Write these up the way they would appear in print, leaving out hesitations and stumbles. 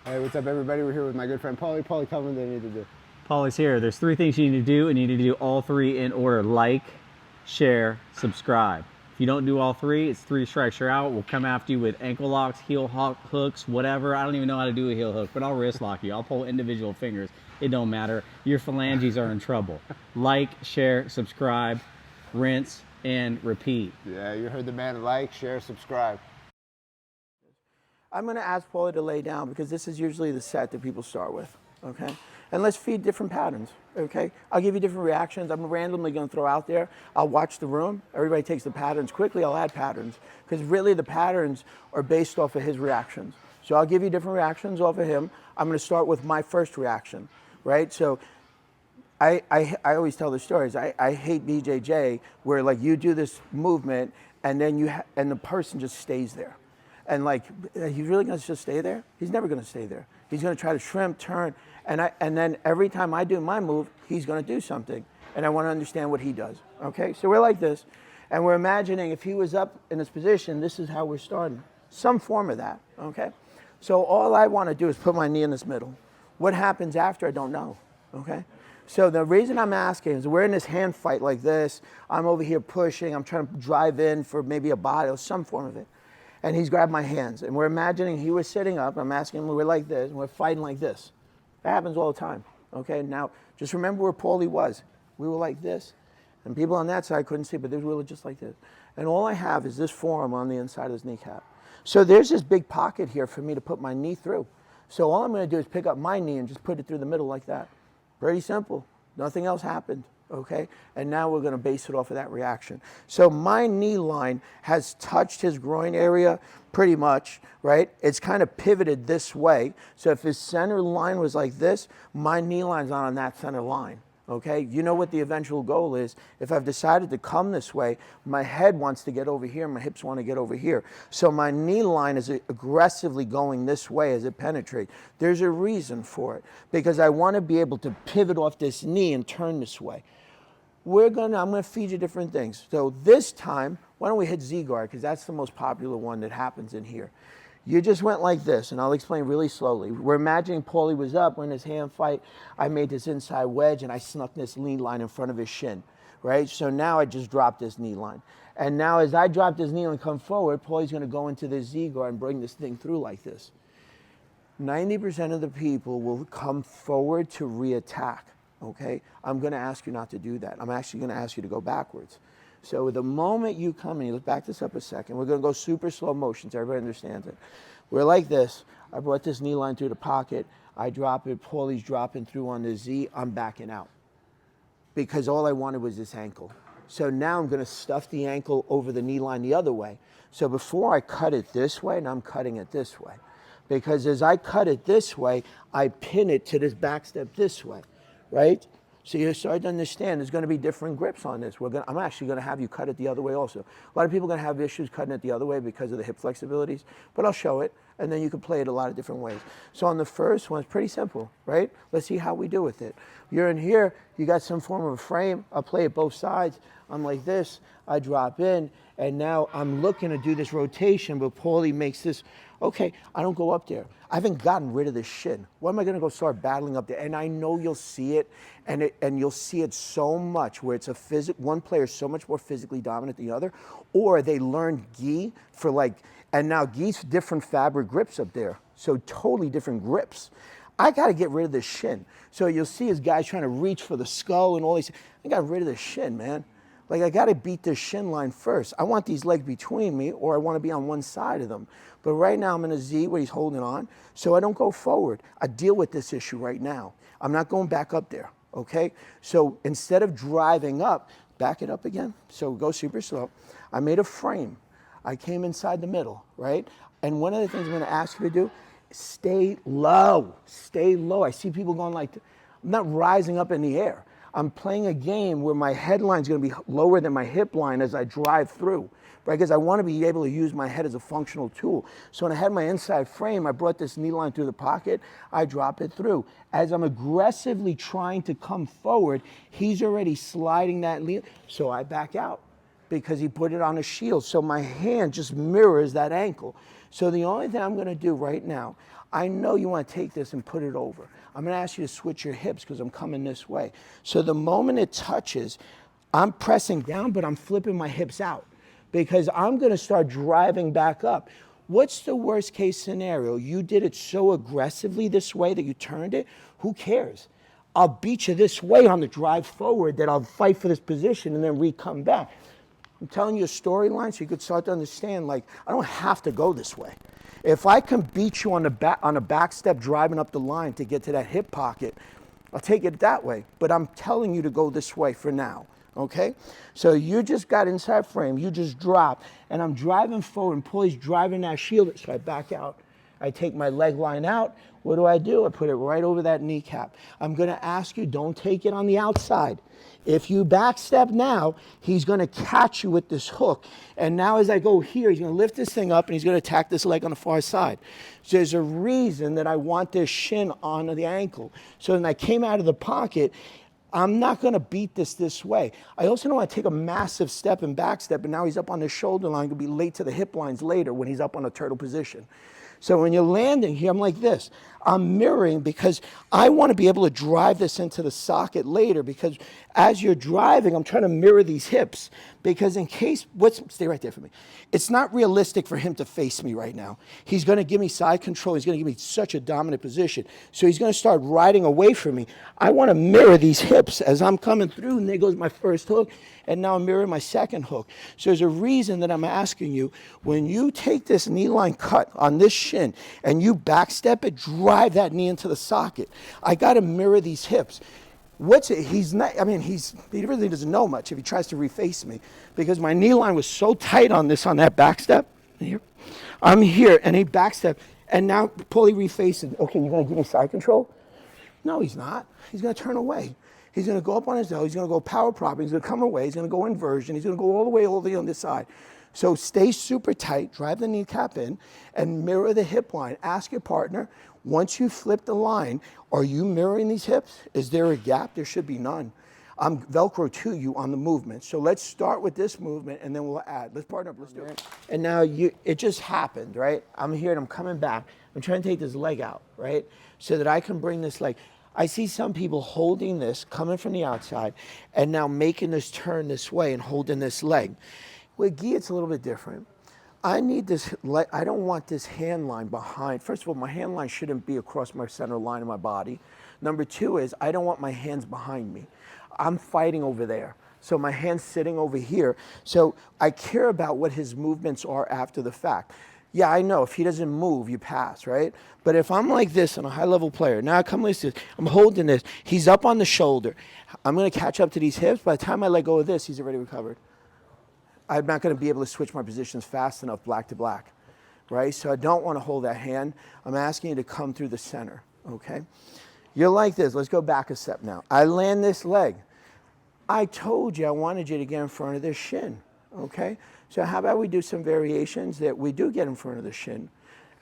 Hey, what's up, everybody? We're here with my good friend Paulie. Paulie, tell me what they need to do. Paulie's here. There's 3 things you need to do, and you need to do all 3 in order. Like, share, subscribe. If you don't do all 3, it's 3 strikes, you're out. We'll come after you with ankle locks, heel hooks, whatever. I don't even know how to do a heel hook, but I'll wrist lock you. I'll pull individual fingers. It don't matter. Your phalanges are in trouble. Like, share, subscribe, rinse, and repeat. Yeah, you heard the man. Like, share, subscribe. I'm going to ask Paulie to lay down because this is usually the set that people start with, okay? And let's feed different patterns, okay? I'll give you different reactions. I'm randomly going to throw out there. I'll watch the room. Everybody takes the patterns quickly. I'll add patterns because really the patterns are based off of his reactions. So I'll give you different reactions off of him. I'm going to start with my first reaction, right? So I always tell the stories. I hate BJJ where like you do this movement and then and the person just stays there. And like, he's really going to just stay there? He's never going to stay there. He's going to try to shrimp, turn, and then every time I do my move, he's going to do something. And I want to understand what he does, okay? So we're like this, and we're imagining if he was up in this position, this is how we're starting. Some form of that, okay? So all I want to do is put my knee in this middle. What happens after, I don't know, okay? So the reason I'm asking is we're in this hand fight like this. I'm over here pushing. I'm trying to drive in for maybe a body or some form of it. And he's grabbed my hands, and we're imagining he was sitting up. I'm asking him, we're like this, and we're fighting like this. That happens all the time, okay? Now, just remember where Paulie was. We were like this, and people on that side couldn't see, but we were just like this. And all I have is this forearm on the inside of his kneecap. So there's this big pocket here for me to put my knee through. So all I'm gonna do is pick up my knee and just put it through the middle like that. Pretty simple, nothing else happened. Okay, and now we're going to base it off of that reaction. So my knee line has touched his groin area pretty much, right? It's kind of pivoted this way. So if his center line was like this, my knee line's not on that center line. Okay, you know what the eventual goal is. If I've decided to come this way, my head wants to get over here, my hips want to get over here. So my knee line is aggressively going this way as it penetrates. There's a reason for it, because I want to be able to pivot off this knee and turn this way. I'm gonna feed you different things. So this time, why don't we hit Z-guard, because that's the most popular one that happens in here. You just went like this, and I'll explain really slowly. We're imagining Paulie was up, we're in his hand fight. I made this inside wedge, and I snuck this knee line in front of his shin, right? So now I just dropped this knee line. And now as I drop this knee line and come forward, Paulie's gonna go into this Z-guard and bring this thing through like this. 90% of the people will come forward to re-attack. Okay, I'm going to ask you not to do that. I'm actually going to ask you to go backwards. So the moment you come in, let's back this up a second. We're going to go super slow motion so everybody understands it. We're like this. I brought this knee line through the pocket. I drop it. Paulie's dropping through on the Z. I'm backing out because all I wanted was this ankle. So now I'm going to stuff the ankle over the knee line the other way. So before I cut it this way, now I'm cutting it this way. Because as I cut it this way, I pin it to this back step this way. Right? So you start to understand there's going to be different grips on this. I'm actually going to have you cut it the other way also. A lot of people are going to have issues cutting it the other way because of the hip flexibilities, but I'll show it, and then you can play it a lot of different ways. So on the first one, it's pretty simple, right? Let's see how we do with it. You're in here, you got some form of a frame. I'll play it both sides. I'm like this, I drop in, and now I'm looking to do this rotation, but Paulie makes this. Okay, I don't go up there. I haven't gotten rid of this shin. What am I gonna go start battling up there? And I know you'll see it, and you'll see it so much where it's one player is so much more physically dominant than the other, or they learned gi for like, and now gi's different fabric grips up there. So totally different grips. I gotta get rid of this shin. So you'll see his guys trying to reach for the skull and all these, I got rid of this shin, man. Like I gotta beat this shin line first. I want these legs between me, or I wanna be on one side of them. But right now I'm in a Z where he's holding on, so I don't go forward. I deal with this issue right now. I'm not going back up there, okay? So instead of driving up, back it up again. So go super slow. I made a frame. I came inside the middle, right? And one of the things I'm gonna ask you to do, stay low, stay low. I see people going like, I'm not rising up in the air. I'm playing a game where my headline is going to be lower than my hip line as I drive through, right? Because I want to be able to use my head as a functional tool. So when I had my inside frame, I brought this knee line through the pocket, I drop it through. As I'm aggressively trying to come forward, he's already sliding that knee, so I back out because he put it on a shield. So my hand just mirrors that ankle. So the only thing I'm gonna do right now, I know you wanna take this and put it over. I'm gonna ask you to switch your hips because I'm coming this way. So the moment it touches, I'm pressing down, but I'm flipping my hips out because I'm gonna start driving back up. What's the worst case scenario? You did it so aggressively this way that you turned it, who cares? I'll beat you this way on the drive forward that I'll fight for this position and then re-come back. I'm telling you a storyline so you could start to understand, like, I don't have to go this way. If I can beat you on a back step driving up the line to get to that hip pocket, I'll take it that way. But I'm telling you to go this way for now, okay? So you just got inside frame, you just dropped, and I'm driving forward, and Paulie's driving that shield, so I back out. I take my leg line out. What do? I put it right over that kneecap. I'm gonna ask you, don't take it on the outside. If you backstep now, he's gonna catch you with this hook. And now as I go here, he's gonna lift this thing up and he's gonna attack this leg on the far side. So there's a reason that I want this shin on the ankle. So when I came out of the pocket, I'm not gonna beat this way. I also don't wanna take a massive step and backstep, and now he's up on the shoulder line, gonna be late to the hip lines later when he's up on a turtle position. So when you're landing here, I'm like this. I'm mirroring because I want to be able to drive this into the socket later, because as you're driving, I'm trying to mirror these hips because in case, stay right there for me. It's not realistic for him to face me right now. He's going to give me side control. He's going to give me such a dominant position. So he's going to start riding away from me. I want to mirror these hips as I'm coming through, and there goes my first hook, and now I'm mirroring my second hook. So there's a reason that I'm asking you, when you take this knee line cut on this shin and you backstep it, drive that knee into the socket. I got to mirror these hips. He's not, I mean, he really doesn't know much if he tries to reface me, because my knee line was so tight on that back step. Here. I'm here, and he backstep, and now Paulie refaces. Okay, you're going to give me side control? No, he's not. He's going to turn away. He's going to go up on his elbow. He's going to go power prop. He's going to come away. He's going to go inversion. He's going to go all the way on this side. So stay super tight, drive the kneecap in, and mirror the hip line. Ask your partner, once you flip the line, are you mirroring these hips? Is there a gap? There should be none. I'm Velcro to you on the movement. So let's start with this movement, and then we'll add. Let's partner up, let's do it. And now it just happened, right? I'm here and I'm coming back. I'm trying to take this leg out, right? So that I can bring this leg. I see some people holding this, coming from the outside, and now making this turn this way and holding this leg. With gi, it's a little bit different. I need this, I don't want this hand line behind. First of all, my hand line shouldn't be across my center line of my body. Number two is, I don't want my hands behind me. I'm fighting over there. So my hand's sitting over here. So I care about what his movements are after the fact. Yeah, I know, if he doesn't move, you pass, right? But if I'm like this and a high-level player, now I come like this, I'm holding this, he's up on the shoulder. I'm gonna catch up to these hips. By the time I let go of this, he's already recovered. I'm not going to be able to switch my positions fast enough black to black, right? So I don't want to hold that hand. I'm asking you to come through the center, okay? You're like this. Let's go back a step now. I land this leg. I told you I wanted you to get in front of this shin, okay? So how about we do some variations that we do get in front of the shin?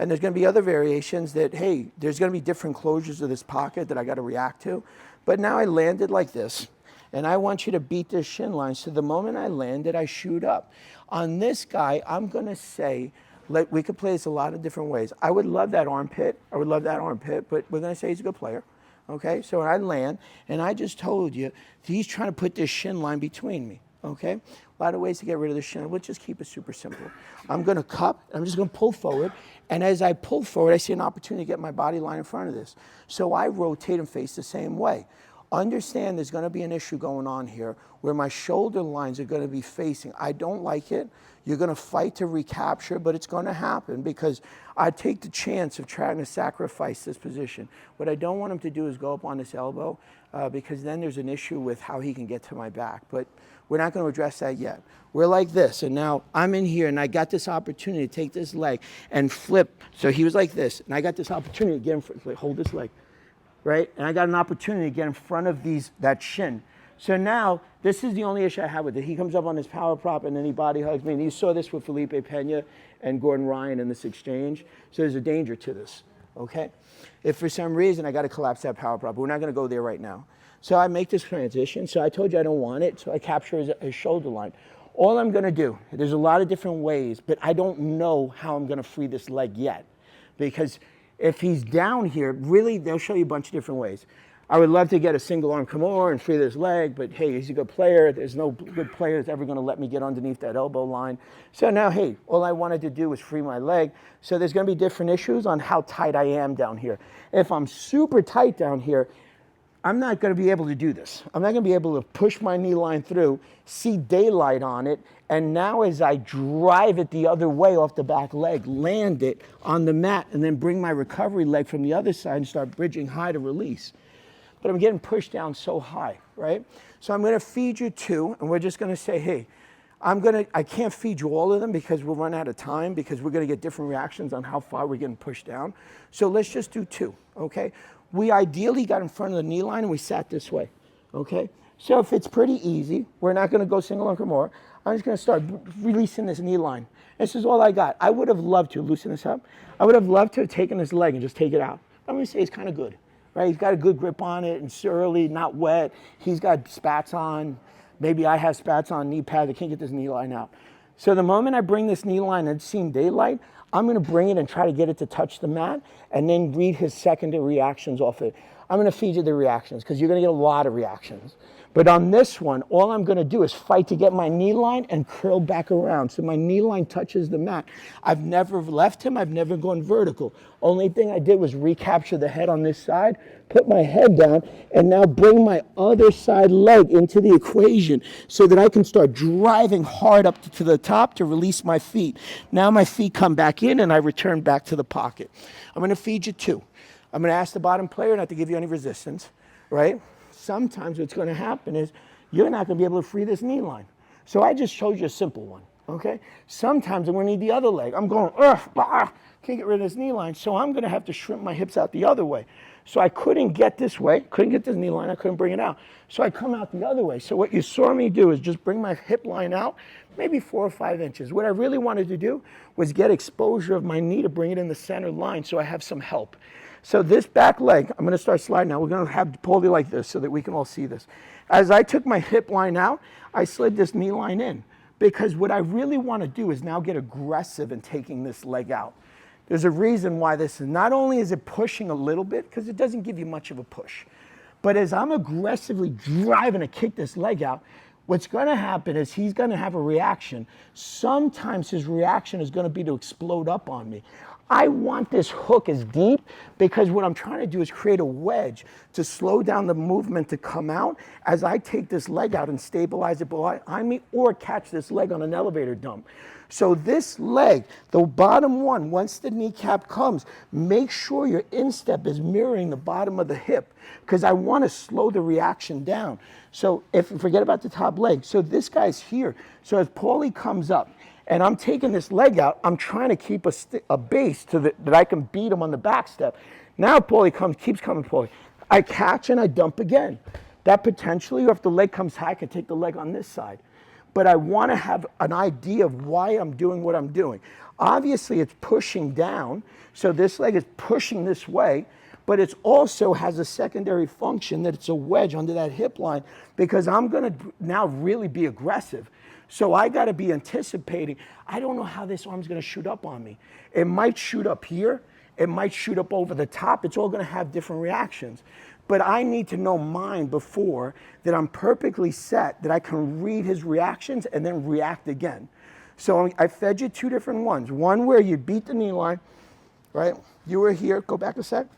And there's going to be other variations that, hey, there's going to be different closures of this pocket that I got to react to. But now I landed like this. And I want you to beat this shin line. So the moment I landed, I shoot up. On this guy, I'm going to say, we could play this a lot of different ways. I would love that armpit. I would love that armpit, but we're going to say he's a good player. Okay, so I land, and I just told you, he's trying to put this shin line between me. Okay, a lot of ways to get rid of the shin. We'll just keep it super simple. I'm going to cup. I'm just going to pull forward. And as I pull forward, I see an opportunity to get my body line in front of this. So I rotate and face the same way. Understand there's going to be an issue going on here where my shoulder lines are going to be facing. I don't like it. You're going to fight to recapture, but it's going to happen because I take the chance of trying to sacrifice this position. What I don't want him to do is go up on this elbow because then there's an issue with how he can get to my back. But we're not going to address that yet. We're like this, and now I'm in here, and I got this opportunity to take this leg and flip. So he was like this, and I got this opportunity to get him, hold this leg. Right? And I got an opportunity to get in front of that shin. So now, this is the only issue I have with it. He comes up on his power prop and then he body hugs me. And you saw this with Felipe Pena and Gordon Ryan in this exchange. So there's a danger to this, okay? If for some reason I got to collapse that power prop, but we're not going to go there right now. So I make this transition. So I told you I don't want it. So I capture his shoulder line. All I'm gonna do, there's a lot of different ways, but I don't know how I'm gonna free this leg yet. Because if he's down here, really, they'll show you a bunch of different ways. I would love to get a single arm Kimura and free this leg, but hey, he's a good player. There's no good player that's ever gonna let me get underneath that elbow line. So now, hey, all I wanted to do was free my leg. So there's gonna be different issues on how tight I am down here. If I'm super tight down here, I'm not gonna be able to do this. I'm not gonna be able to push my knee line through, see daylight on it, and now as I drive it the other way off the back leg, land it on the mat, and then bring my recovery leg from the other side and start bridging high to release. But I'm getting pushed down so high, right? So I'm gonna feed you 2, and we're just gonna say, hey, I can't feed you all of them because we'll run out of time, because we're gonna get different reactions on how far we're getting pushed down. So let's just do 2, okay? We ideally got in front of the knee line and we sat this way, okay? So if it's pretty easy, we're not gonna go single arm Kimura. I'm just gonna start releasing this knee line. This is all I got. I would have loved to loosen this up. I would have loved to have taken this leg and just take it out. I'm gonna say it's kind of good. Right? He's got a good grip on it, and it's early, not wet. He's got spats on. Maybe I have spats on, knee pads. I can't get this knee line out. So the moment I bring this knee line and it's seen daylight, I'm gonna bring it and try to get it to touch the mat and then read his secondary reactions off it. I'm gonna feed you the reactions because you're gonna get a lot of reactions. But on this one, all I'm gonna do is fight to get my knee line and curl back around. So my knee line touches the mat. I've never left him, I've never gone vertical. Only thing I did was recapture the head on this side, put my head down, and now bring my other side leg into the equation so that I can start driving hard up to the top to release my feet. Now my feet come back in and I return back to the pocket. I'm gonna feed you 2. I'm gonna ask the bottom player not to give you any resistance, right? Sometimes what's gonna happen is you're not gonna be able to free this knee line. So I just showed you a simple one, okay? Sometimes I'm gonna need the other leg. I'm going, can't get rid of this knee line, so I'm gonna have to shrimp my hips out the other way. So I couldn't get this way, couldn't get this knee line, I couldn't bring it out. So I come out the other way. So what you saw me do is just bring my hip line out, maybe 4 or 5 inches. What I really wanted to do was get exposure of my knee to bring it in the center line so I have some help. So this back leg, I'm gonna start sliding now. We're gonna have Paulie like this so that we can all see this. As I took my hip line out, I slid this knee line in because what I really wanna do is now get aggressive in taking this leg out. There's a reason why this is, not only is it pushing a little bit, because it doesn't give you much of a push, but as I'm aggressively driving to kick this leg out, what's gonna happen is he's gonna have a reaction. Sometimes his reaction is gonna be to explode up on me. I want this hook as deep because what I'm trying to do is create a wedge to slow down the movement to come out as I take this leg out and stabilize it behind me or catch this leg on an elevator dump. So this leg, the bottom one, once the kneecap comes, make sure your instep is mirroring the bottom of the hip because I want to slow the reaction down. So forget about the top leg. So this guy's here. So as Paulie comes up, and I'm taking this leg out, I'm trying to keep a base that I can beat him on the back step. Now Paulie keeps coming, Paulie. I catch and I dump again. That potentially, or if the leg comes high, I can take the leg on this side. But I want to have an idea of why I'm doing what I'm doing. Obviously, it's pushing down, so this leg is pushing this way, but it also has a secondary function that it's a wedge under that hip line because I'm going to now really be aggressive. So I got to be anticipating, I don't know how this arm's going to shoot up on me. It might shoot up here. It might shoot up over the top. It's all going to have different reactions. But I need to know mine before that I'm perfectly set, that I can read his reactions and then react again. So I fed you 2 different ones. One where you beat the knee line, right? You were here. Go back a sec.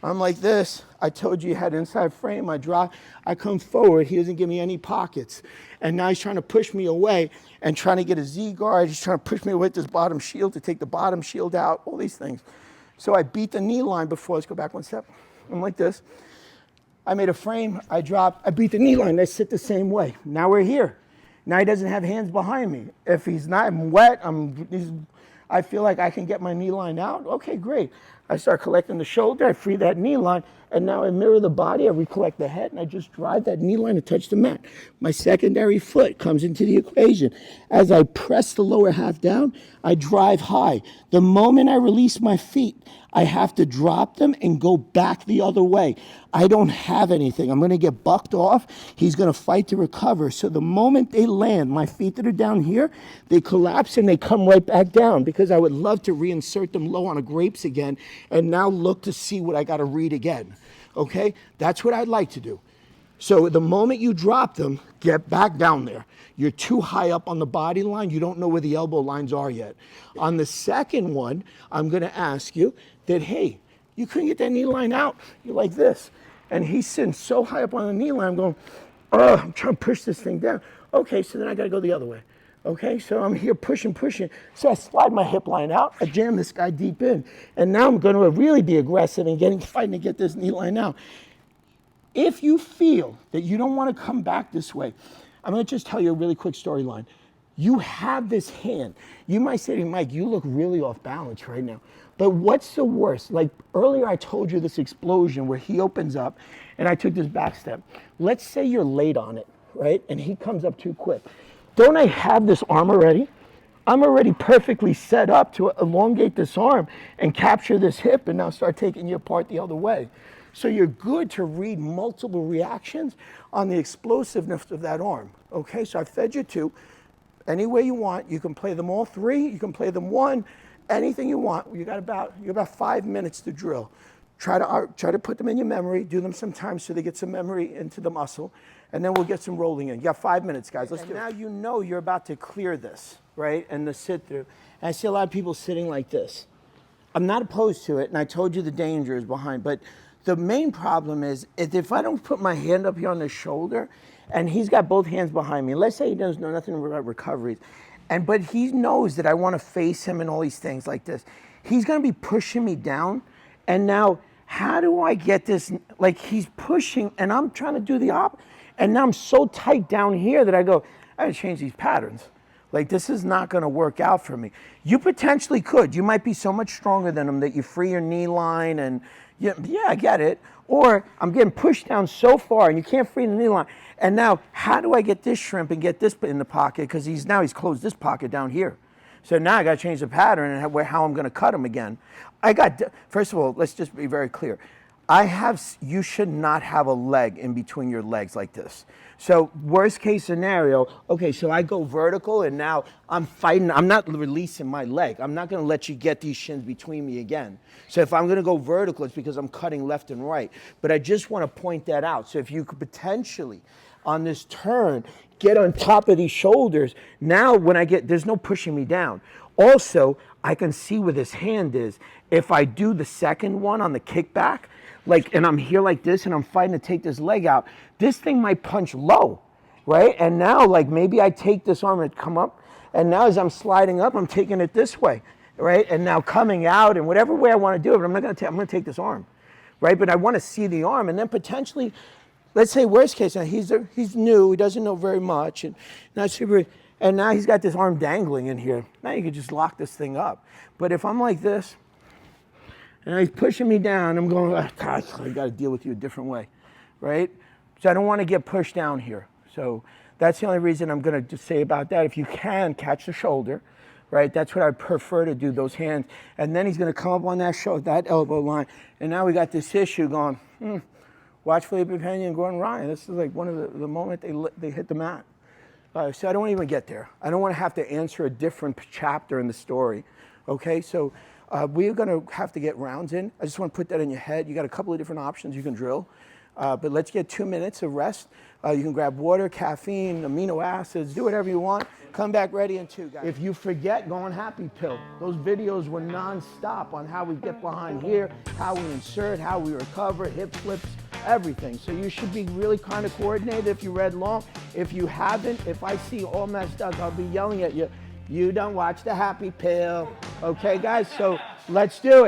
I'm like this. I told you had inside frame. I drop. I come forward. He doesn't give me any pockets. And now he's trying to push me away and trying to get a Z guard. He's trying to push me away with this bottom shield to take the bottom shield out, all these things. So I beat the knee line before. Let's go back one step. I'm like this. I made a frame. I dropped. I beat the knee line. I sit the same way. Now we're here. Now he doesn't have hands behind me. If he's not, I'm wet. I feel like I can get my knee line out. Okay, great. I start collecting the shoulder. I free that knee line. And now I mirror the body. I recollect the head. And I just drive that knee line to touch the mat. My secondary foot comes into the equation. As I press the lower half down, I drive high. The moment I release my feet, I have to drop them and go back the other way. I don't have anything. I'm going to get bucked off. He's going to fight to recover. So the moment they land, my feet that are down here, they collapse and they come right back down, because I would love to reinsert them low on a grapes again and now look to see what I got to read again. Okay? That's what I'd like to do. So the moment you drop them, get back down there. You're too high up on the body line. You don't know where the elbow lines are yet. On the second one, I'm going to ask you that, hey, you couldn't get that knee line out. You're like this. And he's sitting so high up on the knee line, I'm going, oh, I'm trying to push this thing down. Okay, so then I got to go the other way. Okay, so I'm here pushing. So I slide my hip line out. I jam this guy deep in. And now I'm going to really be aggressive and fighting to get this knee line out. If you feel that you don't want to come back this way, I'm going to just tell you a really quick storyline. You have this hand. You might say to me, Mike, you look really off balance right now. But what's the worst? Like earlier I told you this explosion where he opens up and I took this back step. Let's say you're late on it, right? And he comes up too quick. Don't I have this arm already? I'm already perfectly set up to elongate this arm and capture this hip and now start taking you apart the other way. So you're good to read multiple reactions on the explosiveness of that arm. Okay, so I fed you two. Any way you want. You can play them all three. You can play them one. Anything you want. You got about 5 minutes to drill. Try to put them in your memory. Do them sometimes so they get some memory into the muscle, and then we'll get some rolling in. You got 5 minutes, guys. Let's do it. Now you know you're about to clear this, right? And the sit through. And I see a lot of people sitting like this. I'm not opposed to it, and I told you the danger is behind, but the main problem is if I don't put my hand up here on the shoulder, and he's got both hands behind me, let's say he doesn't know nothing about recoveries, but he knows that I want to face him and all these things like this, he's going to be pushing me down. And now, how do I get this? Like he's pushing, and I'm trying to do the opposite. And now I'm so tight down here that I go, I got to change these patterns. Like this is not going to work out for me. You potentially could. You might be so much stronger than him that you free your knee line and yeah, I get it. Or I'm getting pushed down so far and you can't free the knee line. And now, how do I get this shrimp and get this in the pocket? Because he's closed this pocket down here. So now I got to change the pattern and how I'm going to cut him again. First of all, let's just be very clear. You should not have a leg in between your legs like this. So worst case scenario, okay, so I go vertical and now I'm fighting. I'm not releasing my leg. I'm not going to let you get these shins between me again. So if I'm going to go vertical, it's because I'm cutting left and right. But I just want to point that out. So if you could potentially, on this turn, get on top of these shoulders, now when there's no pushing me down. Also, I can see where this hand is. If I do the second one on the kickback, and I'm here like this and I'm fighting to take this leg out, this thing might punch low, right? And now maybe I take this arm and come up, and now as I'm sliding up, I'm taking it this way, right? And now coming out and whatever way I want to do it, I'm going to take this arm, right? But I want to see the arm, and then potentially, let's say worst case, now he's new, he doesn't know very much, and now he's got this arm dangling in here. Now you can just lock this thing up. But if I'm like this, and he's pushing me down, I'm going, oh, gosh, I got to deal with you a different way, right? So I don't want to get pushed down here. So that's the only reason I'm going to just say about that. If you can catch the shoulder, right? That's what I prefer to do, those hands. And then he's going to come up on that shoulder, that elbow line. And now we got this issue going, watch Felipe Pena and Gordon Ryan. This is like one of the moment they hit the mat. So I don't even get there. I don't want to have to answer a different chapter in the story, okay? So we're going to have to get rounds in. I just want to put that in your head. You got a couple of different options you can drill. But let's get 2 minutes of rest. You can grab water, caffeine, amino acids, do whatever you want. Come back ready in 2, guys. If you forget, go on Happy Pill. Those videos were non-stop on how we get behind here, how we insert, how we recover, hip flips, everything. So you should be really kind of coordinated if you read long. If you haven't, if I see all messed up, I'll be yelling at you. You don't watch the Happy Pill. Okay, guys? So let's do it.